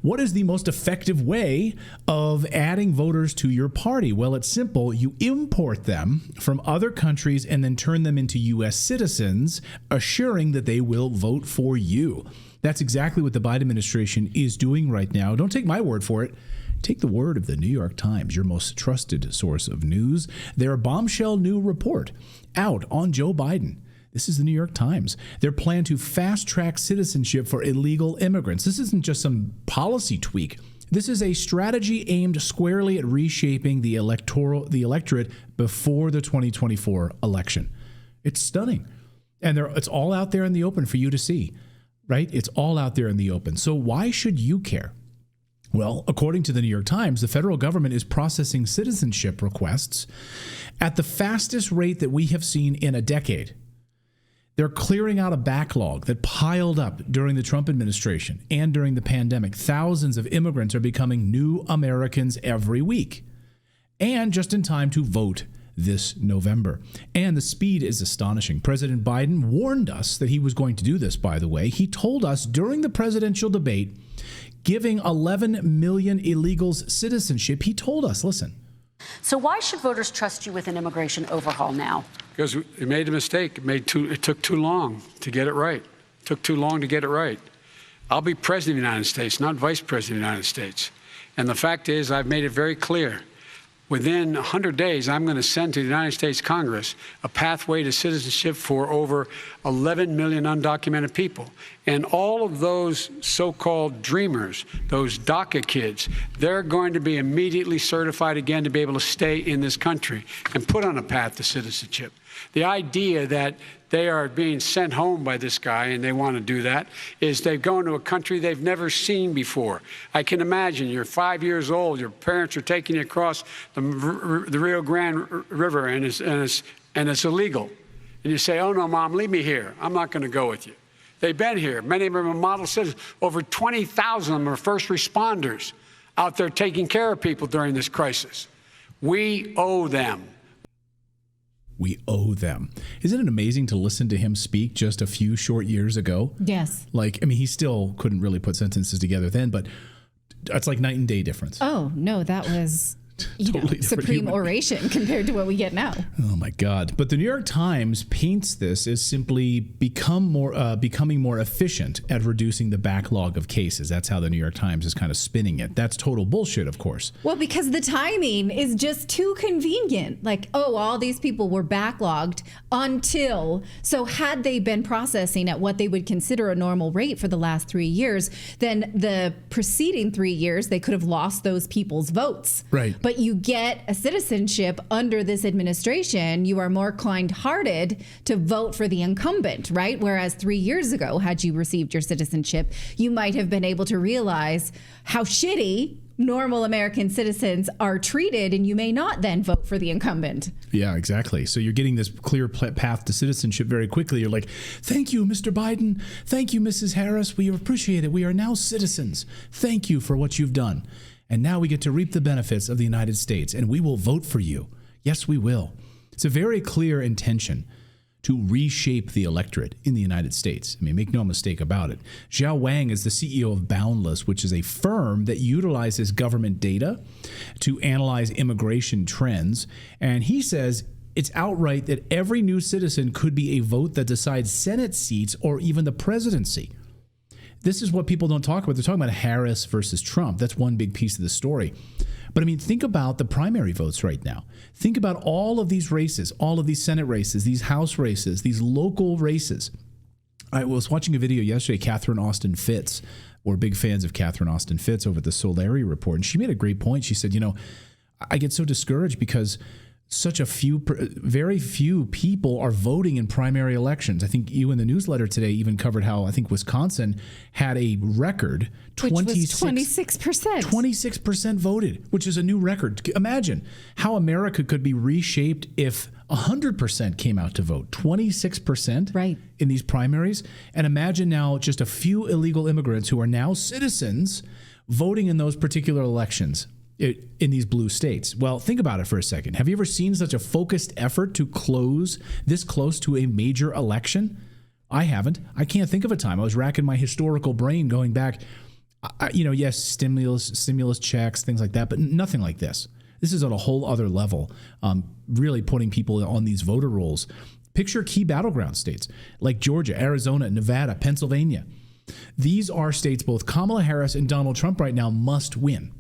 What is the most effective way of adding voters to your party? Well, it's simple. You import them from other countries and then turn them into U.S. citizens, assuring that they will vote for you. That's exactly what the Biden administration is doing right now. Don't take my word for it. Take the word of the New York Times, your most trusted source of news. Their bombshell new report out on Joe Biden. This is the New York Times. Their plan to fast-track citizenship for illegal immigrants. This isn't just some policy tweak. This is a strategy aimed squarely at reshaping the electorate before the 2024 election. It's stunning. And it's all out there in the open for you to see, right? It's all out there in the open. So why should you care? Well, according to the New York Times, the federal government is processing citizenship requests at the fastest rate that we have seen in a decade. They're clearing out a backlog that piled up during the Trump administration and during the pandemic. Thousands of immigrants are becoming new Americans every week, and just in time to vote this November. And the speed is astonishing. President Biden warned us that he was going to do this, by the way. He told us during the presidential debate, giving 11 million illegals citizenship. He told us, listen. So why should voters trust you with an immigration overhaul now? Because we made a mistake. It took too long to get it right. It took too long to get it right. I'll be president of the United States, not vice president of the United States. And the fact is, I've made it very clear. Within 100 days, I'm going to send to the United States Congress a pathway to citizenship for over 11 million undocumented people. And all of those so-called dreamers, those DACA kids, they're going to be immediately certified again to be able to stay in this country and put on a path to citizenship. The idea that they are being sent home by this guy, and they want to do that, is they've gone to a country they've never seen before. I can imagine you're 5 years old, your parents are taking you across the Rio Grande River, and it's illegal. And you say, oh, no, Mom, leave me here. I'm not going to go with you. They've been here. Many of them are model citizens. Over 20,000 of them are first responders out there taking care of people during this crisis. We owe them. We owe them. Isn't it amazing to listen to him speak just a few short years ago? Yes. Like, I mean, he still couldn't really put sentences together then, but it's like night and day difference. Oh, no, that was Totally supreme oration compared to what we get now. Oh my God! But the New York Times paints this as simply becoming more efficient at reducing the backlog of cases. That's how the New York Times is kind of spinning it. That's total bullshit, of course. Well, because the timing is just too convenient. Like, oh, all these people were backlogged until. So had they been processing at what they would consider a normal rate for the last 3 years, then the preceding 3 years they could have lost those people's votes. Right. But you get a citizenship under this administration, you are more kind-hearted to vote for the incumbent, right? Whereas 3 years ago, had you received your citizenship, you might have been able to realize how shitty normal American citizens are treated, and you may not then vote for the incumbent. Yeah, exactly. So you're getting this clear path to citizenship very quickly. You're like, thank you, Mr. Biden. Thank you, Mrs. Harris. We appreciate it. We are now citizens. Thank you for what you've done. And now we get to reap the benefits of the United States, and we will vote for you. Yes, we will. It's a very clear intention to reshape the electorate in the United States. I mean, make no mistake about it. Xiao Wang is the CEO of Boundless, which is a firm that utilizes government data to analyze immigration trends. And he says it's outright that every new citizen could be a vote that decides Senate seats or even the presidency. This is what people don't talk about. They're talking about Harris versus Trump. That's one big piece of the story. But I mean, think about the primary votes right now. Think about all of these races, all of these Senate races, these House races, these local races. I was watching a video yesterday, Catherine Austin Fitts. We're big fans of Catherine Austin Fitts over at the Solari Report. And she made a great point. She said, I get so discouraged because very few people are voting in primary elections. I think you in the newsletter today even covered how I think Wisconsin had a record 26%. 26% voted, which is a new record. Imagine how America could be reshaped if 100% came out to vote. 26% right in these primaries. And imagine now just a few illegal immigrants who are now citizens voting in those particular elections in these blue states. Well, think about it for a second. Have you ever seen such a focused effort to close this close to a major election? I haven't. I can't think of a time. I was racking my historical brain going back. Yes, stimulus checks, things like that, but nothing like this. This is on a whole other level, really putting people on these voter rolls. Picture key battleground states like Georgia, Arizona, Nevada, Pennsylvania. These are states both Kamala Harris and Donald Trump right now must win.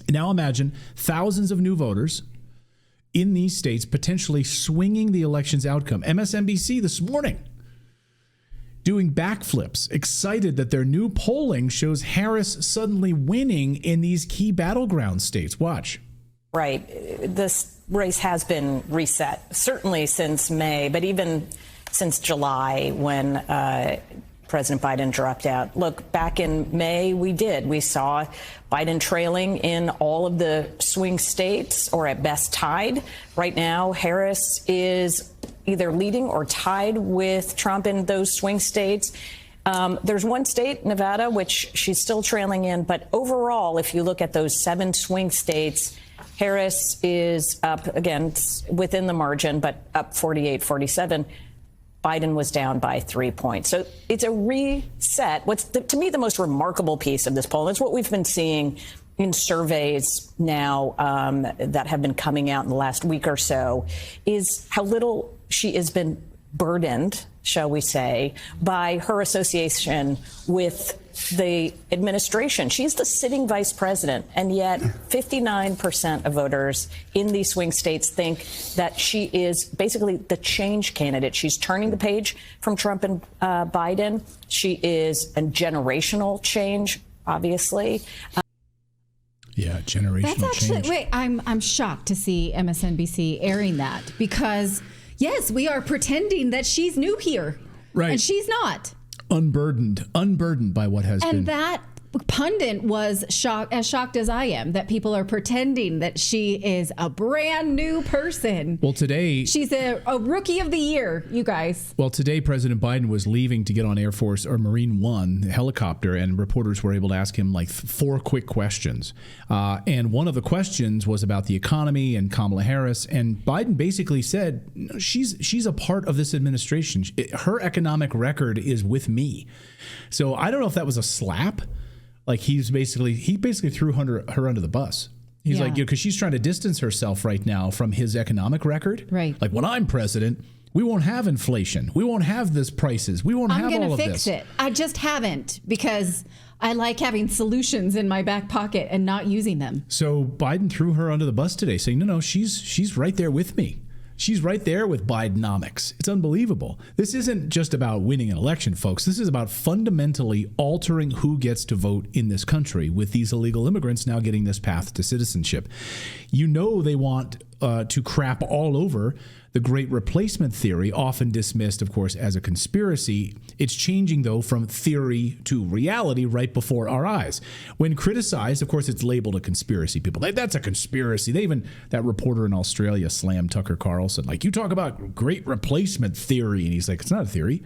Now imagine thousands of new voters in these states potentially swinging the election's outcome. MSNBC this morning doing backflips, excited that their new polling shows Harris suddenly winning in these key battleground states. Watch. Right. This race has been reset, certainly since May, but even since July when President Biden dropped out. Look, back in May, we saw Biden trailing in all of the swing states, or at best tied. Right now, Harris is either leading or tied with Trump in those swing states. There's one state, Nevada, which she's still trailing in. But overall, if you look at those 7 swing states, Harris is up, again, within the margin, but up 48-47. Biden was down by 3 points. So it's a reset. What's to me the most remarkable piece of this poll, it's what we've been seeing in surveys now that have been coming out in the last week or so, is how little she has been burdened, shall we say, by her association with the administration. She's the sitting vice president, and yet 59% of voters in these swing states think that she is basically the change candidate. She's turning the page from Trump and Biden. She is a generational change, obviously. Yeah, generational That's actually, change. wait, I'm shocked to see MSNBC airing that, because yes, we are pretending that she's new here. Right. And she's not. Unburdened by what has been. And that pundit was as shocked as I am that people are pretending that she is a brand new person. Well, today she's a rookie of the year, you guys. Well, today President Biden was leaving to get on Air Force or Marine One helicopter, and reporters were able to ask him like 4 quick questions. And one of the questions was about the economy and Kamala Harris. And Biden basically said, no, she's a part of this administration. Her economic record is with me. So I don't know if that was a slap. Like he basically threw her under the bus. He's like, because she's trying to distance herself right now from his economic record. Right. Like, when I'm president, we won't have inflation. We won't have this prices. We won't have all of this. I'm going to fix it. I just haven't, because I like having solutions in my back pocket and not using them. So Biden threw her under the bus today, saying, no, she's right there with me. She's right there with Bidenomics. It's unbelievable. This isn't just about winning an election, folks. This is about fundamentally altering who gets to vote in this country, with these illegal immigrants now getting this path to citizenship. You know they want to crap all over the great replacement theory, often dismissed, of course, as a conspiracy. It's changing, though, from theory to reality right before our eyes. When criticized, of course, it's labeled a conspiracy. People, that's a conspiracy. That reporter in Australia slammed Tucker Carlson. Like, you talk about great replacement theory. And he's like, it's not a theory.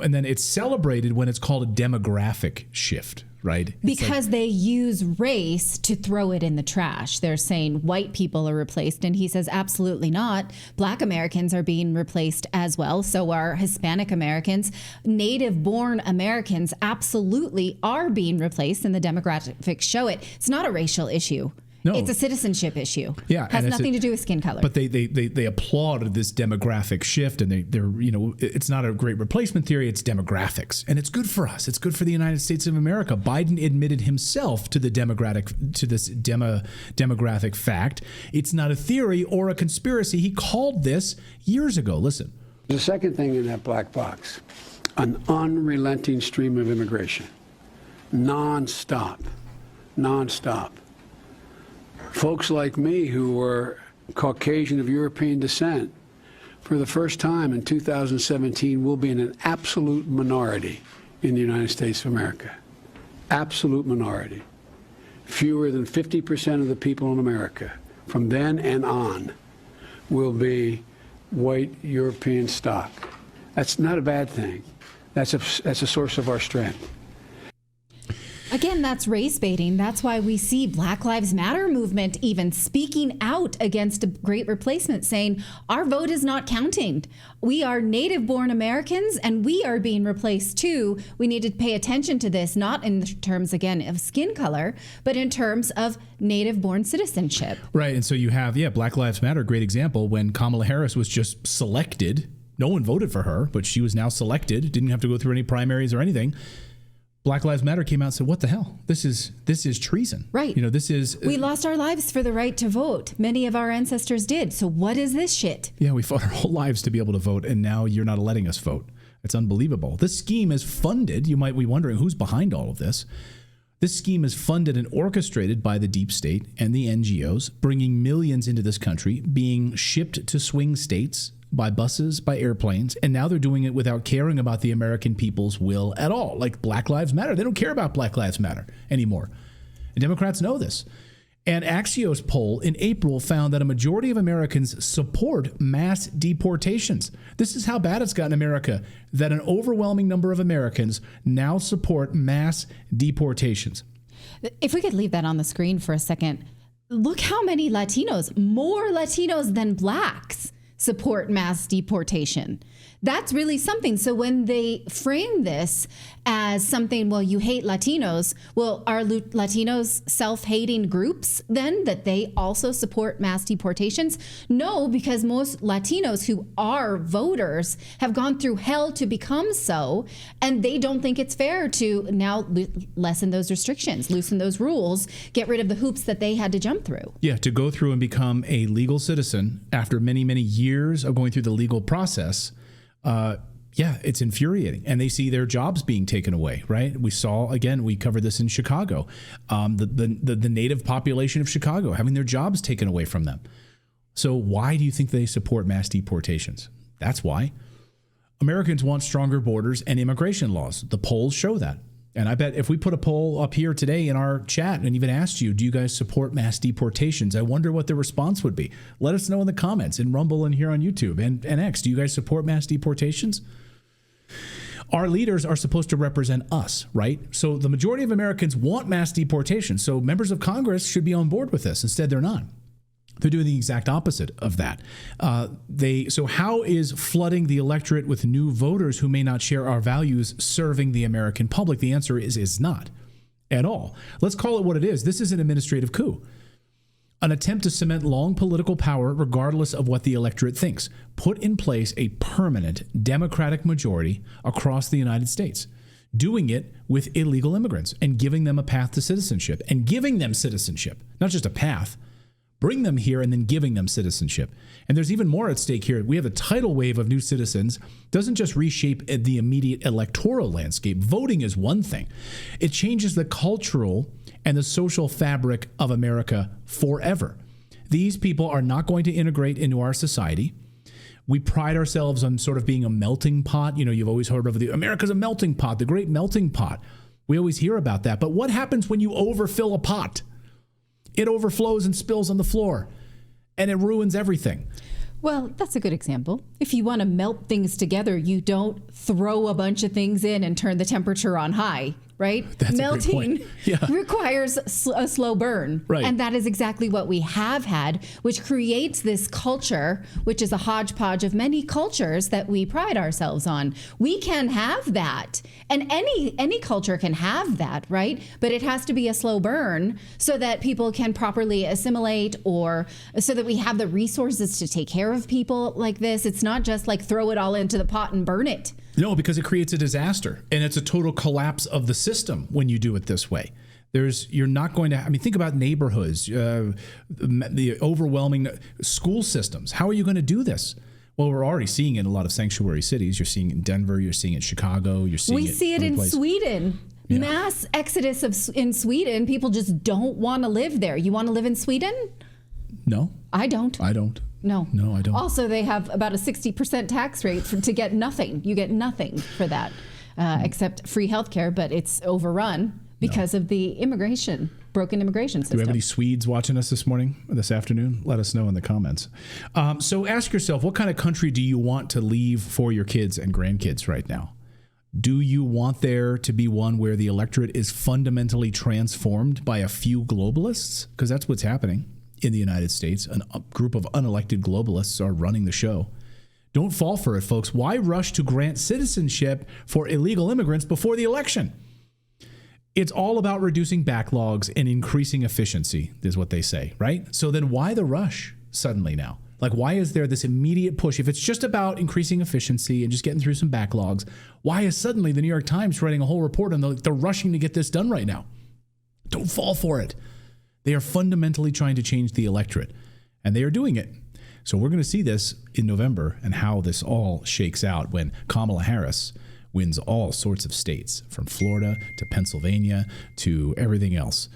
And then it's celebrated when it's called a demographic shift, right? Because they use race to throw it in the trash. They're saying white people are replaced, and he says absolutely not. Black Americans are being replaced as well. So are Hispanic Americans. Native-born Americans absolutely are being replaced, and the demographics show it. It's not a racial issue. No. It's a citizenship issue. Yeah, it has nothing to do with skin color. But they applaud this demographic shift, and they're it's not a great replacement theory. It's demographics, and it's good for us. It's good for the United States of America. Biden admitted himself to this demographic fact. It's not a theory or a conspiracy. He called this years ago. Listen. The second thing in that black box, an unrelenting stream of immigration, nonstop. Folks like me who were Caucasian of European descent, for the first time in 2017, will be in an absolute minority in the United States of America. Absolute minority. Fewer than 50% of the people in America from then and on will be white European stock. That's not a bad thing. That's a source of our strength. Again, that's race baiting. That's why we see Black Lives Matter movement even speaking out against a great replacement, saying our vote is not counting. We are native-born Americans, and we are being replaced too. We need to pay attention to this, not in terms, again, of skin color, but in terms of native-born citizenship. Right, and so you have, Black Lives Matter, great example, when Kamala Harris was just selected. No one voted for her, but she was now selected, didn't have to go through any primaries or anything. Black Lives Matter came out and said, what the hell? This is treason. Right. This is... We lost our lives for the right to vote. Many of our ancestors did. So what is this shit? Yeah, we fought our whole lives to be able to vote, and now you're not letting us vote. It's unbelievable. This scheme is funded. You might be wondering who's behind all of this. This scheme is funded and orchestrated by the deep state and the NGOs, bringing millions into this country, being shipped to swing states by buses, by airplanes, and now they're doing it without caring about the American people's will at all. Like Black Lives Matter. They don't care about Black Lives Matter anymore. And Democrats know this. An Axios poll in April found that a majority of Americans support mass deportations. This is how bad it's gotten in America, that an overwhelming number of Americans now support mass deportations. If we could leave that on the screen for a second, look how many Latinos, more Latinos than blacks, support mass deportation. That's really something. So when they frame this as something, well, you hate Latinos, well, are Latinos self-hating groups then that they also support mass deportations? No, because most Latinos who are voters have gone through hell to become so, and they don't think it's fair to now lessen those restrictions, loosen those rules, get rid of the hoops that they had to jump through. Yeah, to go through and become a legal citizen after many, many years of going through the legal process. It's infuriating. And they see their jobs being taken away, right? We saw, again, we covered this in Chicago, the native population of Chicago having their jobs taken away from them. So why do you think they support mass deportations? That's why. Americans want stronger borders and immigration laws. The polls show that. And I bet if we put a poll up here today in our chat and even asked you, do you guys support mass deportations? I wonder what the response would be. Let us know in the comments in Rumble and here on YouTube and X. Do you guys support mass deportations? Our leaders are supposed to represent us, right? So the majority of Americans want mass deportation. So members of Congress should be on board with this. Instead, they're not. They're doing the exact opposite of that. So how is flooding the electorate with new voters who may not share our values serving the American public? The answer is not at all. Let's call it what it is. This is an administrative coup, an attempt to cement long political power regardless of what the electorate thinks. Put in place a permanent Democratic majority across the United States, doing it with illegal immigrants and giving them a path to citizenship and giving them citizenship, not just a path. Bring them here and then giving them citizenship. And there's even more at stake here. We have a tidal wave of new citizens. Doesn't just reshape the immediate electoral landscape. Voting is one thing. It changes the cultural and the social fabric of America forever. These people are not going to integrate into our society. We pride ourselves on sort of being a melting pot. You've always heard of America's a melting pot, the great melting pot. We always hear about that. But what happens when you overfill a pot? It overflows and spills on the floor, and it ruins everything. Well, that's a good example. If you want to melt things together, you don't throw a bunch of things in and turn the temperature on high, right? That's Melting requires a slow burn. Right. And that is exactly what we have had, which creates this culture, which is a hodgepodge of many cultures that we pride ourselves on. We can have that. And any culture can have that, right? But it has to be a slow burn so that people can properly assimilate, or so that we have the resources to take care of people like this. It's not just like throw it all into the pot and burn it. No, because it creates a disaster, and it's a total collapse of the system when you do it this way. You're not going to, think about neighborhoods, the overwhelming school systems. How are you going to do this? Well, we're already seeing it in a lot of sanctuary cities. You're seeing it in Denver. You're seeing it in Chicago. You're seeing we see it in Sweden. Yeah. Mass exodus in Sweden. People just don't want to live there. You want to live in Sweden? No. I don't. No, I don't. Also, they have about a 60% tax rate to get nothing. You get nothing for that, except free health care, but it's overrun because of the broken immigration system. Do we have any Swedes watching us this afternoon? Let us know in the comments. So ask yourself, what kind of country do you want to leave for your kids and grandkids right now? Do you want there to be one where the electorate is fundamentally transformed by a few globalists? Because that's what's happening in the United States. A group of unelected globalists are running the show. Don't fall for it, folks. Why rush to grant citizenship for illegal immigrants before the election? It's all about reducing backlogs and increasing efficiency, is what they say, right? So then why the rush suddenly now? Like, why is there this immediate push? If it's just about increasing efficiency and just getting through some backlogs, why is suddenly the New York Times writing a whole report on they're rushing to get this done right now? Don't fall for it. They are fundamentally trying to change the electorate, and they are doing it. So we're going to see this in November and how this all shakes out when Kamala Harris wins all sorts of states, from Florida to Pennsylvania to everything else.